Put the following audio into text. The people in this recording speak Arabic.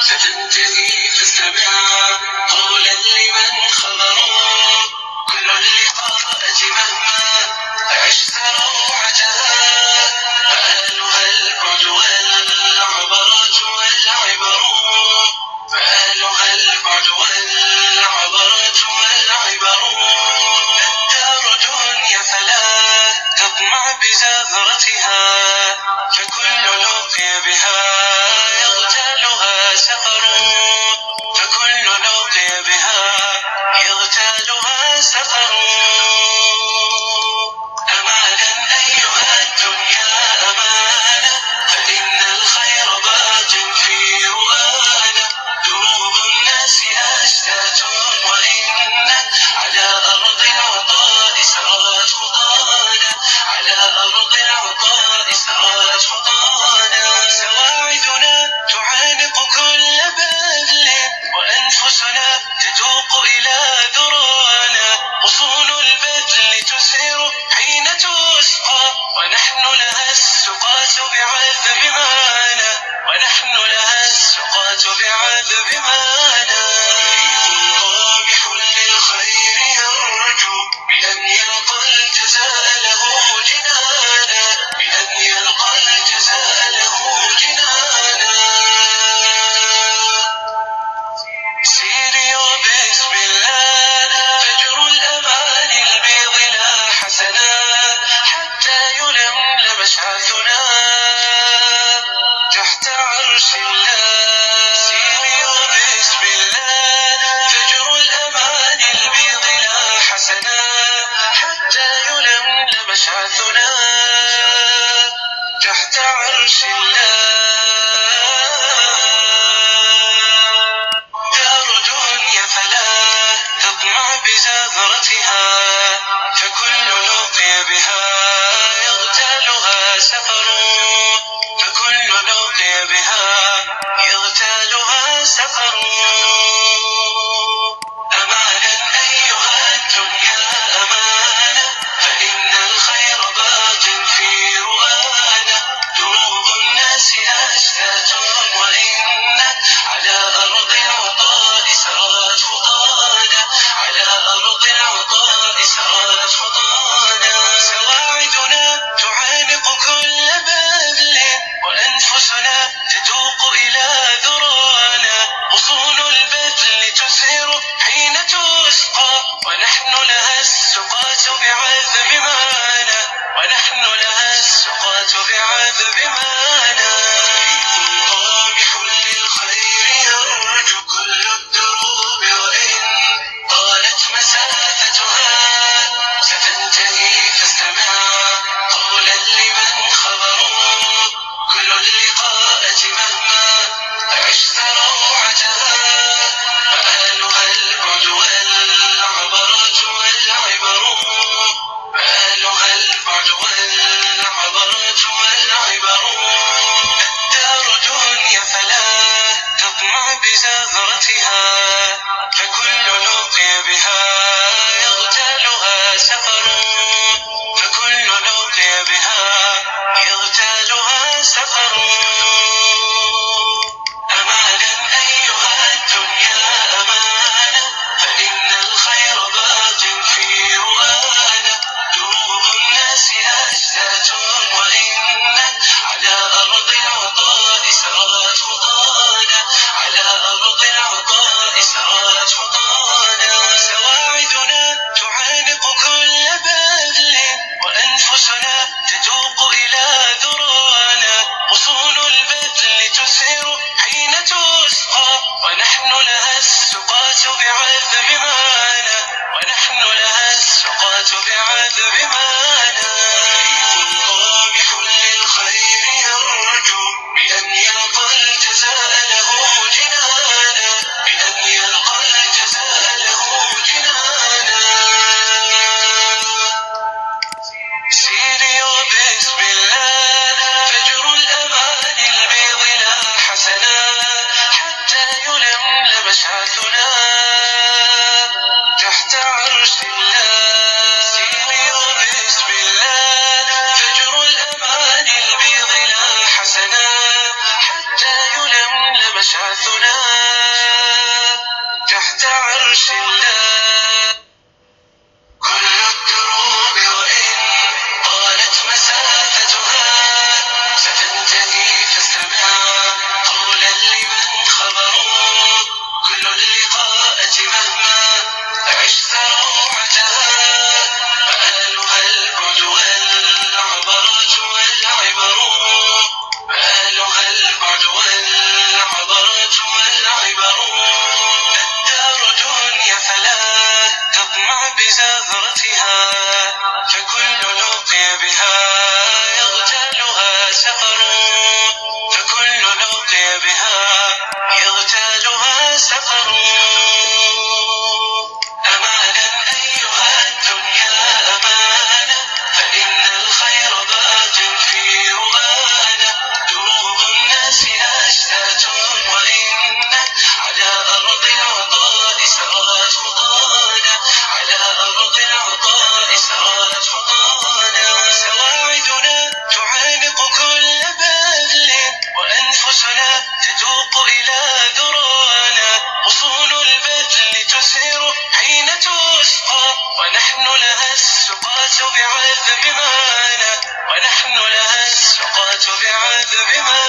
ستنتهي فاستمع قولا لمن خبروا كل اللقاءات مهما عشت روعتها فآلها البعد والعبرات والعبر فآلها البعد والعبرات والعبر الدار دنيا فلا تطمع بزهرتها فكل لقي بها يغتالها سفر فكل لقي بها يغتالها سفر أمانا أيها الدنيا أمانا فإن الخير باق في رؤانا دروب الناس أشتات وإن على أرض العطاء سرت خطانا على أرض العطاء سرت خطانا سواعدنا تعانق كل بذل وأنفسنا تتوق إلى ذرانا غصون البذل تسير حين تسقى ونحن لها السقاة بعذب معانا ونحن لها السقاة بعذب معانا بحل الخير يرجو بأن يلقى الجزاء له جنانا بأن يلقى الجزاء له جنانا سيري وبسم الله فجر الأمان البيض لا حسنا حتى يلملم شعثنا تحت عرش الله سيري وبسم الله فجر الأمان البيض لا حسنا حتى يلملم شعثنا تحت عرش الله دار دنيا فلا تطمع بزهرتها فكل لقي بها يغتالها سفر فكل لقي بها يغتالها سفر أمانا أيها الدنيا أمانا فإن الخير باق في رؤانا دروب الناس أشتات وإن على أرض العطاء سرت خطانا على أرض العطاء سرت خطانا سواعدنا تعانق كل باب أبعاثنا تحت عرش الله. كل الدروب وإن طالت مسافتها ستنتهي، فاستمع قولا لمن خبروا. كل اللقاءات مهما عشت روعتها مآلها البعد والعبرات والعبر. مآلها البعد والعبرات والعبر. الدار دنيا فلا تطمع بزهرتها، فكل لقي بها يغتالها سفر. فكل لقي بها يغتالها سفر. أمانا أيها الدنيا أمانة، فإن الخير باق في رؤانا. دروب الناس أشتات وإنك على أرض العطاء سرت خطانا. على أرض العطاء سرت خطانا. سواعدنا تعانق كل بذل، وأنفسنا تتوق إلى ذرانا. غصون البذل تزهر حين تسقى، ونحن لها السقاة بعذب مانا. ونحن لها السقاة بعذب مانا.